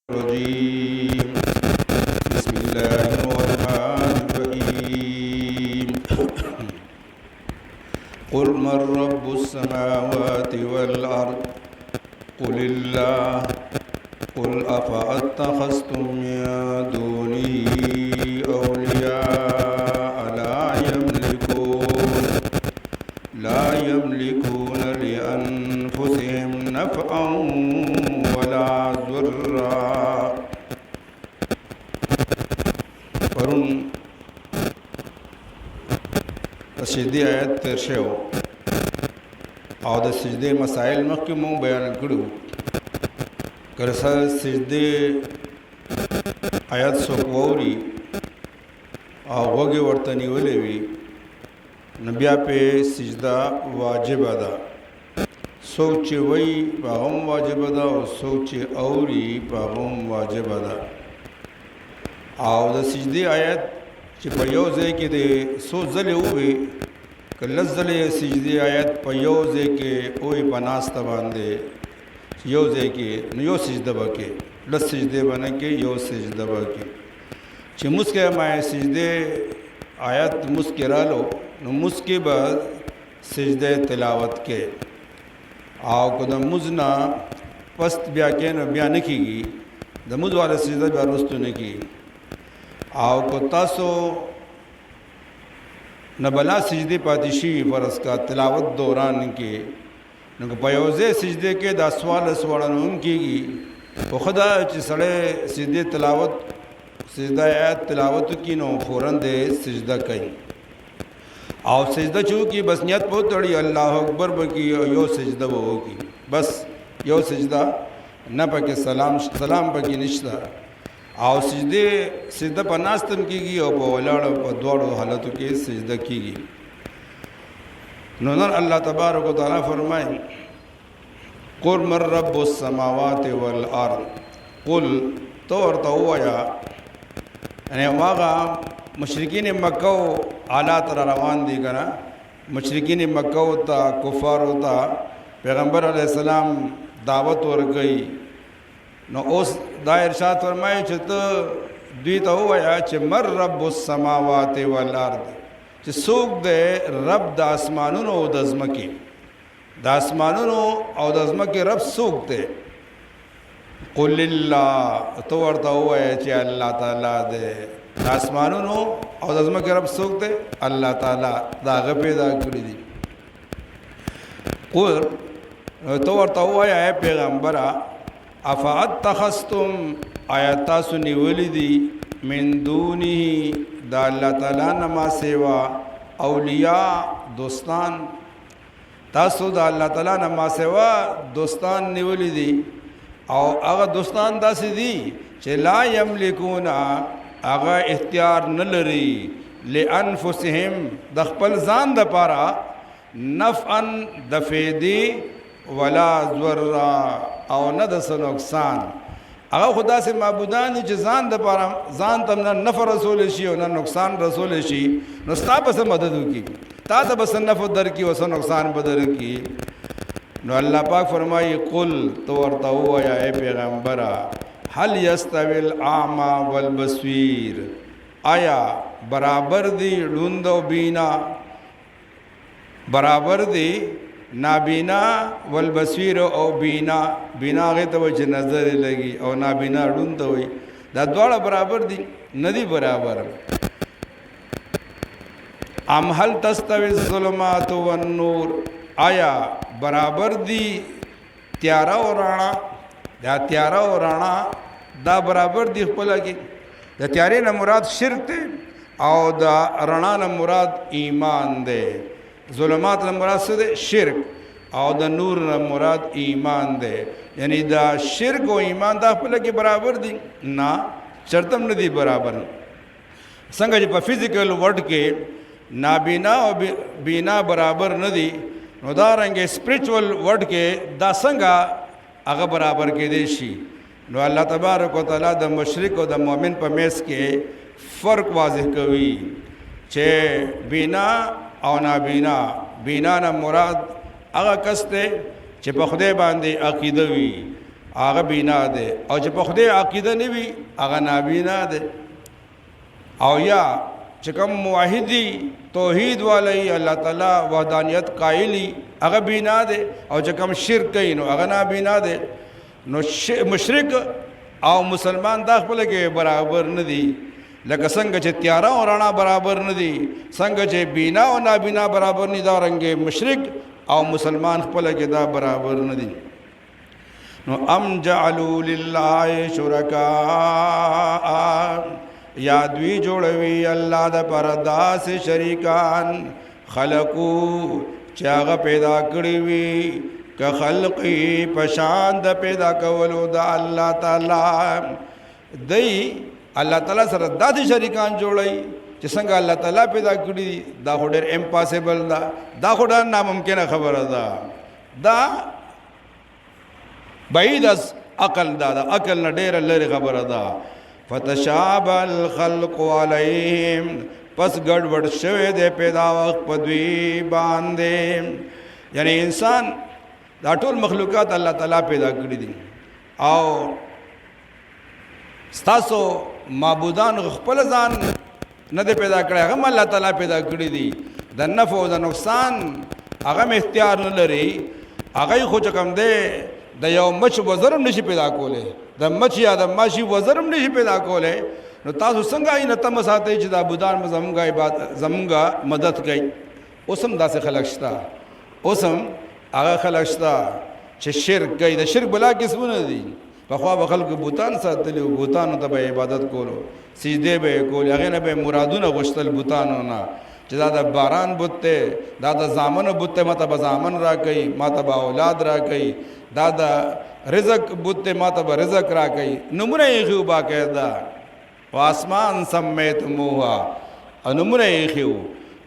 الرجيم بسم الله الرحمن الرحيم قل من رب السماوات والأرض قل الله قل أفأتخذتم من دونه أولياء لا يملكون لأنفسهم نفعا ولا ضرا پرون سجدی آیت تیر شو او د سجدی مسائل مخکې مونږ بیان کړو که سجدی آیت څوک واوري او غوږ ورته نیولی وي نو بیا پې سجده واجبه ده څوک چې وایي په هغه هم واجبه ده او څوک چې اوري په هغه هم واجبه ده او د سجدې آیت چې په یو ځای کې د څو ځلې ووي که لس ځلې سجدې آیت په یو ځای کې ووي په ناسته باندې یو ځای کې نو یو سجده به کې لس سجدې به نه کې یو سجده به کې چې موږ کې ما سجدې آیت موږ کې رالو نو موږ کې به سجده تلاوت کې او که د موږ نه پست بیا کې نو بیا نه کېږي د موږ والا سجده بیا وروستو نه کېږي او که تاسو نه بلا سجدې پاتې شي فرض کا تلاوت دوران کې نو که په یو ځای سجدې کې دا څوارلس وړاندې هم کېږي خو ښه ده چې سړی سجدې تلاوت سجده آیت تلاوت وکړي نو فوراً د سجده کوي او سجده چې وکړي بس نیت به وتړي الله اکبر به کړي او یو سجده به وکړي بس یو سجده نه پکې سلام پکې نشته او سجده په ناستم کېږي او په ولاړو په دواړو حالتو کې سجده کېږي نو نن الله تبارک وتعالی فرمایي قل من رب السماوات والارض قل تو ورته ووایه یعنی هغه مشرکین مکه حالات را روان دي که نه مشرکین مکه ته کفارو ته پیغمبر علیه السلام دعوت ورکوي نو اوس دا ارشاد فرمایي چې ته دوی ته ووایه چې مر رب السماوات والارض چې څوک دی رب د اسمانونو او د ځمکې د اسمانونو او د ځمکې رب څوک دی قل الله تو ورته ووایه چې الله تعالی دی د اسمانونو او د ځمکې رب څوک دی الله تعالی دا هغه پیدا کړي دي قل تو ورته ووایه ای پیغمبره افاتخذتم آیا تاسو نیولی دي من دونه د الله تعالی نه ما سوا اولیاء دوستان تاسو د الله تعالی نه ما سوا دوستان نیولی دي او هغه دوستان داسې دي چې لا یملکون هغه اختیار نه لري لانفسهم د خپل ځان دپاره نفعا د فیدې ولا ضرا او نه د څه نقصان هغه خو داسې معبودان دي چې ځان دپاره ځان ته نه نفع رسولی شي او نه نقصان رسولی شي نو ستا به څه مدد وکړي تا ته به څه نفع درکړي او څه نقصان به درکړي نو الله پاک فرمایي قل تو ورته ووایه ای پیغمبره هل یستوی الاعمی والبصیر آیا برابر دی ړوند او بینا برابر دی نابینا والبصیر او بینا هغې ته وایي چې نظر یې لګي او نابینا ړوند ته وایي دا دواړه برابر دي نه دي برابر ام هل تستوی الظلمات والنور آیا برابر دی تیاره او رڼا دا تیاره او رڼا دا برابر دی خپله کې د تیارې نه مراد شرک دی او د رڼا نه مراد ایمان دی ظلمات نه مراد څه دی شرک او د نور نه مراد ایمان دی یعنی دا شرک او ایمان دا خپله کې برابر دي نه چرته هم نه دي برابر څنګه چې په فزیکل ورډ کې نابینا او بینا برابر نه دي نو دارنګه سپریچول ورډ کې دا څنګه هغه برابر کېدی شي نو الله تبارک وتعالی د مشرک او د مؤمن په میس کې فرق واضح کوي چې بینا او نابینا بینا نه مراد هغه کس دی چې په خدای باندې عقیده وي هغه بینا دی او چې په خدای عقیده نه وي هغه نابینا دی او یا چې کوم موحدی توحید والی الله تعالی وحدانیت قائلی هغه بینا دی او چې کوم شرک کوي نو هغه نابینا دی نو مشرک او مسلمان دا خپل کې برابر نه دي لکه څنګه چې تیارا او رڼا برابر نه دي څنګه چې بینا او نابینا برابر نه دا رنګ مشرک او مسلمان خپل کې دا برابر نه دي نو ام جعلوا لله شرکاء یا دوی جوړوي الله د پر داس شریکان خلقو چې هغه پیدا کړی وي که خلقی پشان د پیدا کولو د الله تعالی دی الله تعالی سره داسې شریکان جوړي چې څنګه الله تعالی پیدا کړی دا خو ډېر امپاسبل ده دا خو ډېر ناممکنه خبره ده دا بعید از عقل دا عقل نه ډېره لرې خبره ده فتشابه الخلق علیهم پس ګډوډ شوی دی پیدا وخت په دوی باندې یعنی انسان دا ټول مخلوقات الله تعالی پیدا کړی دي او ستاسو معبودان خپل ځان نه دی پیدا کړی هغه الله تعالی پیدا کړی دي د نفع او د نقصان هغه اختیار نه لري هغه خو کوم دی د یو مچ وزرم نشي پیدا کوله د مچ یا د ماشي وزرم نشي پیدا کوله نو تاسو څنګه یې نتم ساتي چې د عبادت زمونږه عبادت زمونږه مدد کوي اوسم داسې خلق شته اوسم هغه خلق شته چې شرک کوي د شرک بلا قسمونه دي پخوا به خلکو بوتان ساتلي او بوتانو ته به عبادت کولو سجدې به یې کولې هغې نه به یې مرادونه غوښتل بوتانو نه چې دا د باران بت دی دا د زامنو بت دی ما ته به زامن را کوي ما ته به اولاد را کوي دا د رزق بت دی ما ته به رزق را کوي نومونه یې ایښي باقاعده په اسمان سمیتموها نومونه یې ایښي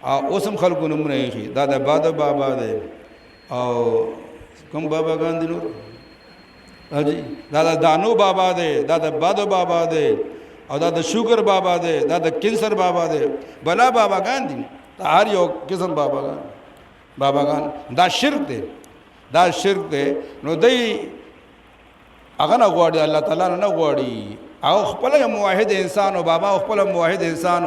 او اوس هم خلکو نومونه یې ایښي دا د بادو بابا دی او کوم باباګان دي نور حاجی دا د دانو بابا دی دا د بادو بابا دی او دا د شوګر بابا دی دا د کینسر بابا دی بلا باباګان دي هر یو قسم باباګان دا شرک دی دا شرک دی نو دی هغه نه غواړي الله تعالی نه غواړي او خپل موحد انسان او بابا خپل موحد انسان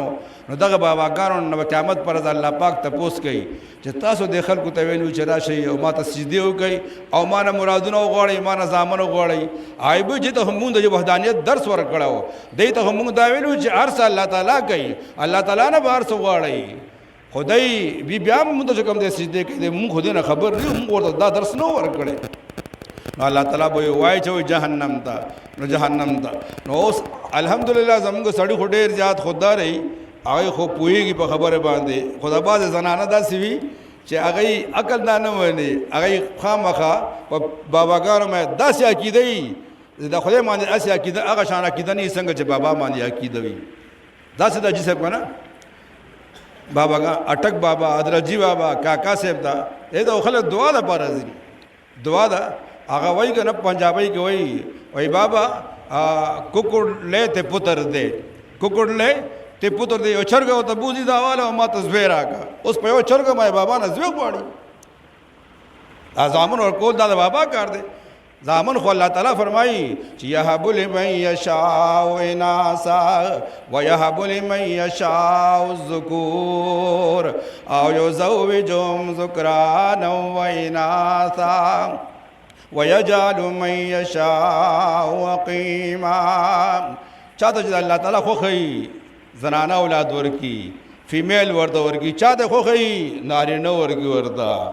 نو دغه باباګانو نو قیامت پر الله پاک تپوس کوي چې تاسو د خلکو ته ویلو چې راشي او ماته سجدي وکړي او ما نه مرادونه وغواړي ما نه زامن وغواړي ایبو چې ته موږ د وحدانیت درس ورکړو دی ته موږ دا ویلو چې هر څه الله تعالی کوي الله تعالی نه بهر څه غواړي خدای بیا موږ ته کوم د سجدي کوي موږ خو دې نه خبر نه موږ ورته دا درس نو ورکړي نو الله تعالی به وایي چې جهنم ته نو جهنم ته نو اوس الحمدلله زموږ سړی خو ډېر زیات خودداري هغه خو پوهېږي په خبره باندې خو د بعضې زنانه داسې وي چې هغه عقل دا نه مني هغه خامخا په باباګانو باندې داسې عقیده وي د خدای باندې داسې عقیده هغه شان عقیده نه څنګه چې بابا باندې عقیده وي داسې د حاجي صاحب که نه باباګان اټک بابا ادرجي بابا کاکا صاحب ته دا خلک دعا دپاره ځي دعا ده هغه وایي که نه پنجابی کې وایي بابا ککړ لے ته پتر دی ککړ لے ته پتر دی یو چرګه ورته بوځي دا واله ما ته زوی راکړه اوس په یو چرګه ما بابا نه زوی غواړي زامن ورکول دا د بابا کار دی زامن خو الله تعالی فرمایي چې یهب لمن یشاء اناسا ویهب لمن یشاء الذکور او یزوجهم ذکرانا واناسا ويجعل من يشاء عقيما چاته چې الله تعالی خوښي زنانه اولاد ورکی فیمیل ورته ورکی چاته خوښي نارینه ورکی ورته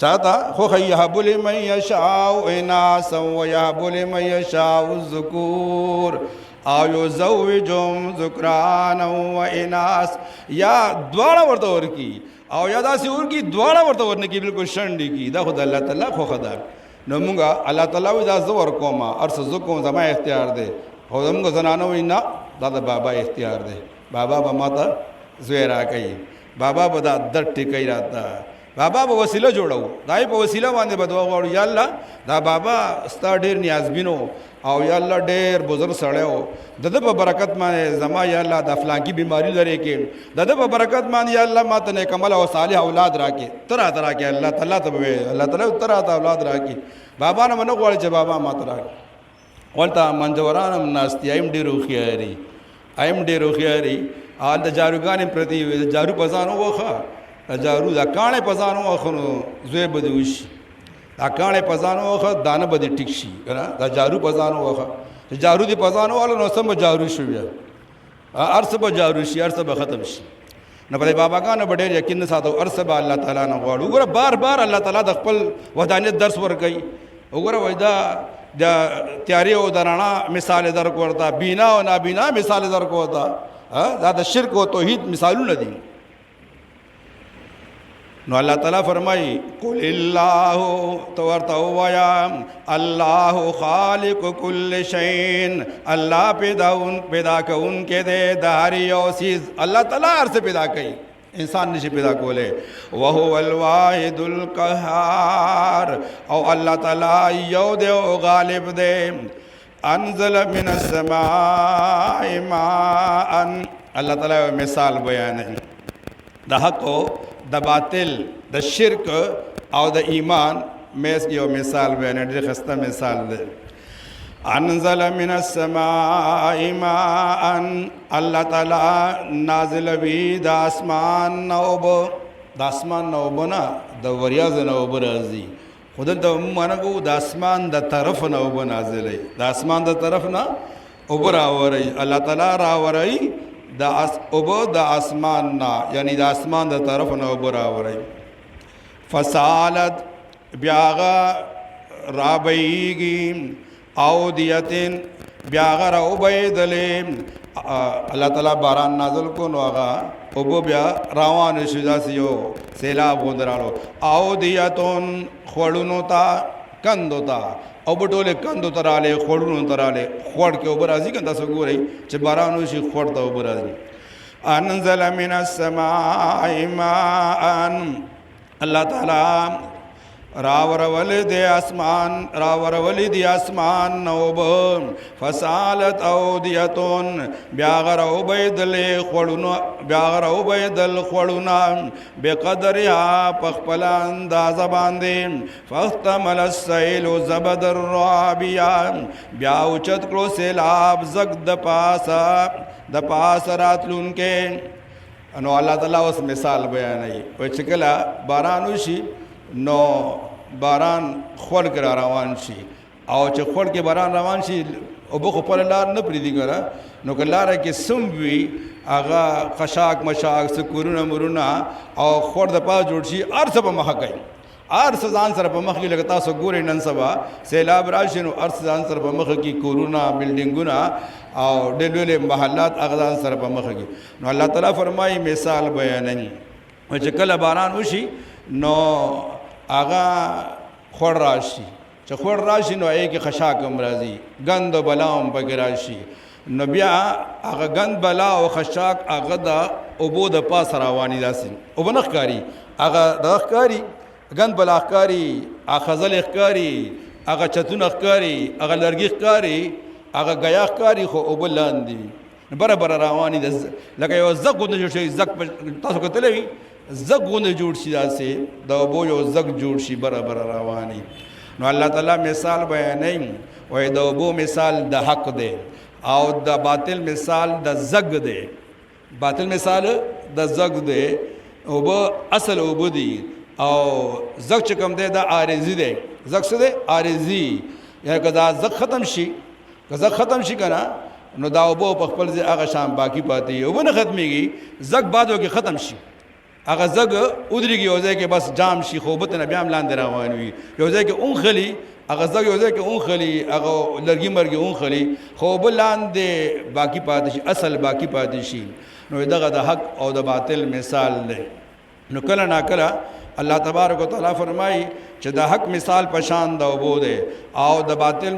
چاته خوښي یهب لمن یشاء اناسا ویهب لمن یشاء الذکور او یزوجهم ذکرانا واناس یا دواړه ورته ورکی او یا داسې ورکی دواړه ورته ورنکي بالکل شنډې کی دا خو د الله تعالی خوښه ده نو مونږه الله تعالی وایي دا زه ورکوم هر څه زه کوم زما اختیار دی خو زموږ زنانه وایي نه دا د بابا اختیار دی بابا به ما ته زوی راکوي بابا به دا درد ټیکوي راته بابا به وسیله جوړو، دای په وسیله باندې به دعا غواړو، یا الله دا بابا ستا ډېر نیازبینو او یا الله ډېر بزرګ سړی و، د ده په برکت باندې زما یا الله د فلانکي بیماري لرې کې، د ده په برکت باندې یا الله ما ته نیکمل او صالح اولاد راکړي، ته راته راکړې الله تعالی ته به الله تعالی ته راته اولاد راکړي. بابا نه به نه غواړي چې بابا ما ته راکړي. ولته منځوران هم ناست دي، ایم ډېر هوښیاري، ایم ډېر هوښیاري. د جاروګانې پرتې وي، د جارو په ځان ووخه، د جارو د کاڼې په ځان ووخه نو زوی به دې وشي، دا کاڼې په ځان ووخه دانه به دې ټیک شي که نه، دا جارو په ځان ووخه، چې جارو دې په ځان ووهله نو سم به جارو شو، بیا هر څه به جارو شي، هر څه به ختم شي. نو په دې باباګانو به ډېر یقین نه ساتو، هر څه به الله تعالی نه غواړو. وګوره بار بار الله تعالی د خپل وحدانیت درس ورکوي. وګوره وایي دا د تیارې او د رڼا مثال یې درک ورته، بینا او نابینا مثال یې درک ورته، دا د شرک او توحید مثالونه دي. نو الله تعالی فرمایي قل الله، تو ورته ووایه الله خالق کل شیء، الله پیدا کوونکی دی د هر یو څیز. الله تعالی هر څه پیدا کوي، انسان نشي پیدا کولی. وهو الواحد القهار، او الله تعالی یو دی او غالب دی. انزل من السماء ماء، الله تعالی مثال بیانوي د حق او د باطل، د شرک او د ایمان میس یو مثال بیانوي، ډېر ښایسته مثال دی. انزل من السماء ماء، الله تعالی نازلوي د اسمان نه اوبه، د اسمان نه اوبه نه د وریځو نه اوبه راځي، خو دلته مونږ د اسمان د طرف نه اوبه نازلوي، د اسمان د طرف نه اوبه راوروي، الله تعالی راوروي د اوبه د اسمان نه، یعنی د اسمان د طرف نه اوبه راوروي. فسالت بیا هغه رابهیږي، اودیتن بیا هغه راوبهیدلې، الله تعالی باران نازل کو نو هغه اوبه بیا روانې شوې، داسې یو سیلاب غوندې راغلو. اودیتن خوړونو ته، کندو ته، اوبه ټولې کندو ته راغلې، خوړونو ته راغلې، خوړ کې اوبه راځي که تاسو ګورئ چې باران وشي خوړ ته اوبه راځي. انزل من السماء ماء، الله تعالی راورول دی اسمان، راورول دی اسمان نوبه. فسالت اودیتون بیا غروبیدل خوړونو، بیا غروبیدل خوړونه بقدرها پخپل اندازه باندې. فاحتمل السیل زبد الرابیا، بیا اوچت کړو سیلاب زګ د پاسه راتلونکې. نو الله تعالی اوس مثال بیانوي، وایي چې کله باران وشي نو باران خوړ کې را روان شي، او چې خوړ کې باران روان شي اوبه خو پر لار نه پرېږدي که نه، نو که لاره کې سم وي هغه خشاک مشاک سکورونه مرونه او خوړ د پاس جوړ شي، هر څه په مخه کوي، هر څه ځان سره په مخ کې. لکه تاسو ګورئ نن سبا سیلاب راشي نو هر څه ځان سره په مخه کې، کورونه، بلډینګونه او ډېر لوی محلات هغه ځان سره په مخه کې. نو الله تعالی فرمایي مثال بیانوي، چې کله باران وشي نو هغه خوړ راشي، چې خوړ راشي نو هغې کې خشاک هم راځي، ګند او بلا هم پکې راشي. نو بیا هغه ګند بلا او خشاک هغه د اوبو د پاسه رواني، داسې اوبه نه ښکاري، هغه دغه ښکاري، ګند بلا ښکاري، هغه خزل ښکاري، هغه چتونه ښکاري، هغه لرګي ښکاري، هغه ګیا ښکاري، خو اوبه لاندې بره بره رواني. لکه یو زګ غوندې جوړ شوی، زګ تاسو کتلی وي زګ غوندې جوړ شي، داسې د اوبو یو زګ جوړ شي بره بره رواني. نو الله تعالی مثال بیانوي، وایي د اوبو مثال د حق دی او د باطل مثال د زګ دی. باطل مثال د زګ دی، اوبه اصل اوبه دي او زګ چې کوم دی دا عارضي دی. زګ څه دی؟ عارضي، یعنې که دا زګ ختم شي، که زګ ختم شي که نه نو دا اوبه په خپل ځای هغه شان باقي پاتې وي، اوبه نه ختمېږي، زګ بعد کې ختم شي، هغه زګ ودرېږي یو ځای کې بس جام شي، خو اوبه ته نه بیا هم لاندې روان وي، یو ځای کې اونخلي، هغه زګ یو ځای کې اونخلي، هغه لرګي مرګي اونخلي، خو اوبه لاندې باقي پاتې شي، اصل باقي پاتې شي. نو دغه د حق او د باطل مثال دی. نو کله ناکله الله تبارک وتعالی فرمایي چې د حق مثال پشان د اوبو دی او د باطل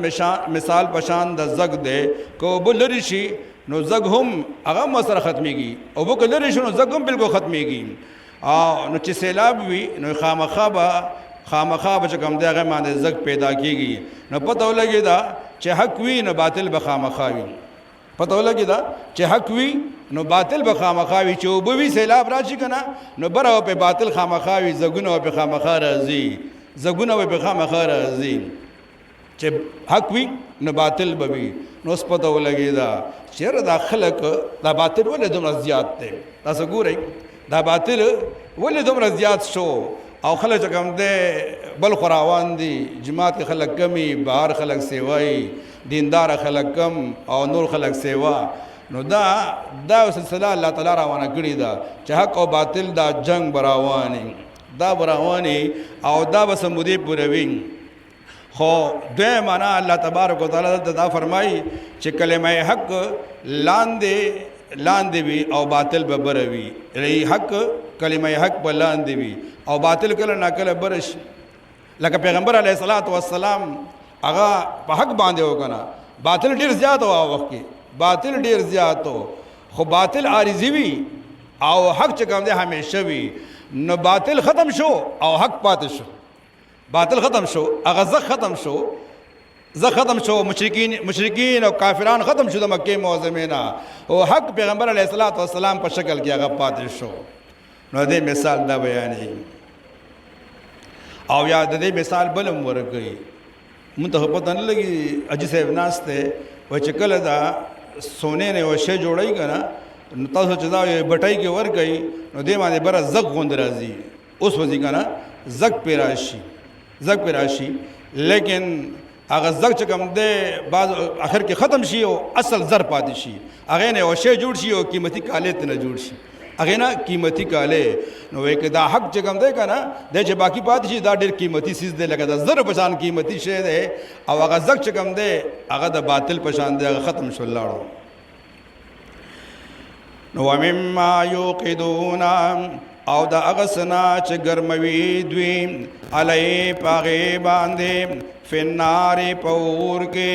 مثال پشان د زګ دی. که اوبه لرې شي نو زګ هم هغه هم سره ختمېږي، اوبه که لرې شي نو زګ هم بلکل ختمېږي. او نو چې سیلاب وي نو خامخا به چې کوم دی هغه باندې زګ پیدا کېږي. نو پته ولګي دا چې حق وي نو باطل به خامخا وي. پته ولګي دا چې حق وي نو باطل به خامخا وي. چې اوبه وي سیلاب راشي که نه نو بره به په باطل خامخا وي، زګونه به په خامخا راځي، زګونه به په خامخا راځي. چې حق وي نو باطل به وي. نو اوس پته ولګي دا چېرې دا خلک دا باطل ولې دومره زیات دی؟ تاسو ګورئ دا باطل ولې دومره زیات شو او خلک چې کوم دی بل خو روان دي، جماعت کې خلک کمی، بهر خلک سیوایي، دیندار خلک کم او نور خلک سیوا. نو دا سلسله الله تعالی روانه کړې ده چې حق او باطل دا جنگ براواني، دا براواني او دا به سمودې پوره وي. خو دوی معنا الله تبارک وتعالی دا فرمایي چې کلمه حق لاندې وي او باطل به بره وي. حق کلمه حق به لاندې وي او باطل کله ناکله بره شي. لکه پیغمبر علیه الصلاۃ والسلام هغه په حق باندې وکنه، باطل ډیر زیات و هغه وخت کې، باطل ډیر زیات و، خو باطل عارضی وي او حق چې کوم دی همیشه وي. نو باطل ختم شو او حق پاتې شو. باطل ختم شو، هغه زه ختم شو، مشرکین او کافران ختم شو د مکې معظمې نه، او حق پیغمبر علیه الصلاۃ والسلام په شکل کې هغه پاتې شو. نو دې مثال دا بیانوي او یا د دې مثال بل هم ورکوي. مونږ ته پته نه لګي حاجي صاحب ناست دی وایي چې کله دا سونې نه یو شی جوړوي که نه نو تاسو چې دا یو بټۍ کې ورکوي نو دې باندې بره زګ غوندې راځي. اوس وځي که نه زګ پې راشي لیکن هغه زګ چې کوم دی بعض آخر کې ختم شي او اصل زر پاتې شي. هغې نه یو شی جوړ شي او قیمتي کالې ته نه جوړ شي، هغې نه قیمتي کالې. نو وایي که دا حق چې کوم دی که نه دی چې باقي پاتې شي دا ډېر قیمتي څیز دی، لکه د زر په شان قیمتي شی دی. او هغه زګ چې کوم دی هغه د باطل په شان دی، هغه ختم شو لاړو. نو ومما یوقدون او د هغه څه نه چې ګرموي دوی علیه په هغې باندې فی النار په اور کې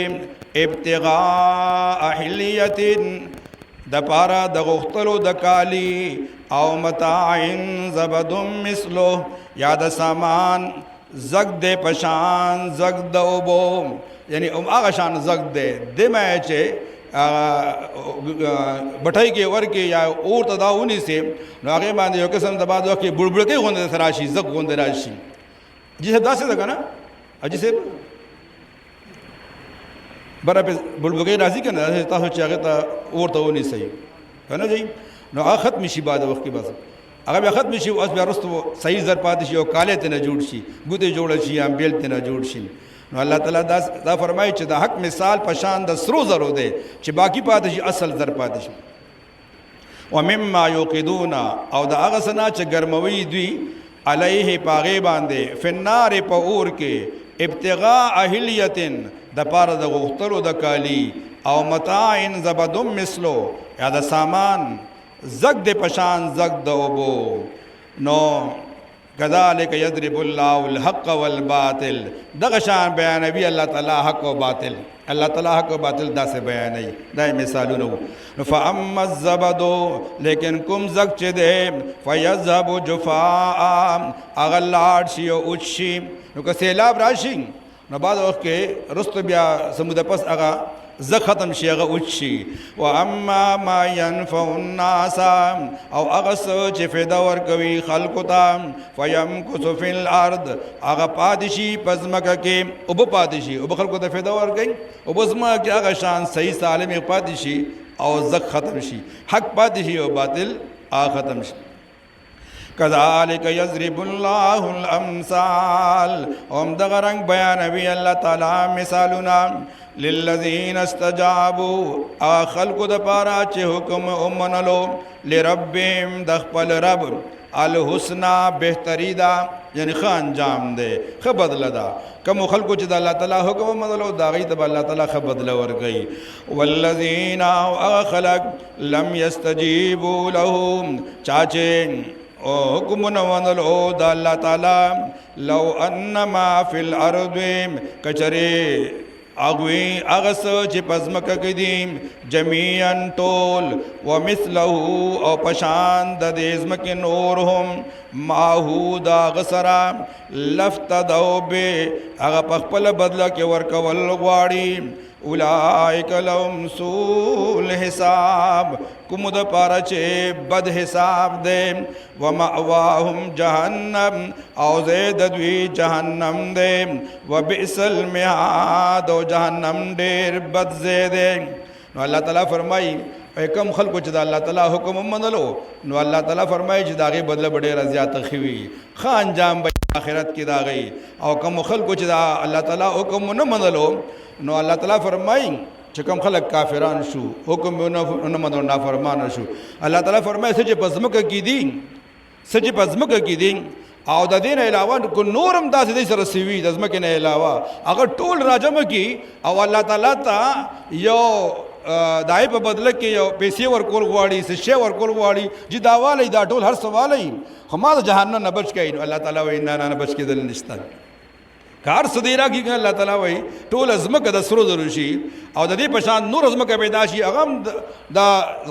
ابتغاء حلیة د پاره د غوښتلو د کالی او متاع زبد مثلو یا د سامان زګ دی پشان زګ د اوبو، یعنی هغه شان زګ دی دمه چې بټۍ کې ورکې یا اور ته دا ونیسې نو هغې باندې یو قسم د بعض وخت کې بړبړکۍ غوندې راشي، زګ غوندې راشي. حاجي صاحب داسې ده که نه؟ حاجي صاحب بره پې بړبړکۍ راځي که نه تاسو چې هغې ته اور ته ونیسئ که نه ځئ نو هغه ختم شي بعد وخت کې، بس هغه بیا ختم شي اوس بیا وروستو صحیح زر پاتې شي او کالی ته نه جوړ شي، ګوتې جوړه شي یا بیل ته نه جوړ شي. نو الله تعالی دا فرمایي چې د حق مثال په شان د سرو زرو دی چې باقي پاتې شي اصل زر پاتې شي. ومما یوقدون او د هغه څه نه چې ګرموي دوی علیه په هغې باندې فی النار په اور کې ابتغاء حلیة د پاره د غوښتلو د کالی او متاع زبد مثلو یا د سامان زګ د پشان زګ د اوبو. نو کذالک یضرب الله الحق والباطل دغه شان بیانوي الله تعالی حق او باطل، الله تعالی حق او باطل داسې بیانوي، دا مثالونه. نو فاما الزبد لیکن کوم زګ چې دی فیذهب جفاء هغه لاړ شي او اوچ شي. نو که سیلاب راشي نو بعض وخت کې رستو بیا سموده پس هغه زګ ختم شي هغه اوچ شي. و اما ما ينفع الناس او هغه څه چې فایده ورکوي خلکو ته فیمکث فی الارض هغه پاتې شي په ځمکه کې، اوبه پاتې شي، اوبه خلکو ته فایده ورکوي، اوبه ځمکه کې هغه شان صحیح سالم پاتې شي او زګ ختم شي، حق پاتې شي او باطل ختم شي. کذالک یضرب الله الامثال هم دغه رنګ بیانوي الله تعالی مثالونه للذین استجابوا خلقو د پاره چې حکم ومنلو لربهم د خپل رب الحسنا بهتری دا یعنی ښه انجام دی، ښه بدله ده. کوم خلکو چې د الله تعالی حکم ومنلو د هغوی ته به الله تعالی ښه بدله ورکوي. والذین او خلق لم یستجیبوا له چا چې او حکمونه ومنلو د الله تعالی لو انما فی الارض کچرې اغوی اغس چې پزمکه کې دي جميعا ټول ومثله او پشان د دې ځمکې نور هم ماهو دا غسرا لفتدو به هغه په خپل بدله کې ورکول غواړي اولئک لهم سوء الحساب کوم د پاره چې بد حساب دی ومأواهم جهنم او زید دوی جهنم دی وبئس المهاد او جهنم ډیر بد ځای دی نو الله تعالی فرمایي کم خلکو چې د الله تعالی حکم منلو نو الله تعالی فرمایي چې داغه بدله ډیره زیاته خوي خان انجام به آخرت کې داغي او کم خلکو چې د الله تعالی حکم نه منلو نو الله تعالی فرمایي چې کوم خلک کافران شو حکم نه منو نافرمان شو الله تعالی فرمایي چې پزمکه کې دي سچ پزمکه کې دي او د دین علاوه کو نورم داسې دي سره سوي د ځمکې نه علاوه هغه ټول راجم کی او الله تعالی ته یو دای په بدله کې یو پیسې ورکول غواړي څه شی ورکول غواړي چې داواله دا ټول هر سوالي خو ما د جهنم نه بچ کین الله تعالی وای نه بچ کېدل نشته کار صدیرا کی الله تعالی وای ټول ازمکه د سرو درو شي او د دې پشان نور ازمکه پیدا شي هغه د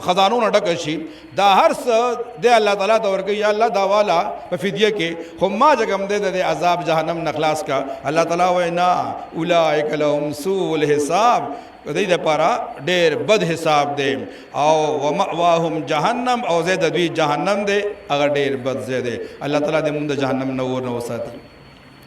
خزانو نه ډک شي دا هر څه د الله تعالی ته ورګي یا الله دا والا په فدیه کې خو ما جګم د عذاب جهنم نخلاص کا الله تعالی وای نه اولئک لهم سوء الحساب دې د پاره ډېر بد حساب دی او ومأواهم جهنم او زید دوی جهنم دی هغه ډېر بد ځای دی الله تعالی دې موږ د جهنم نه ور نه وساتي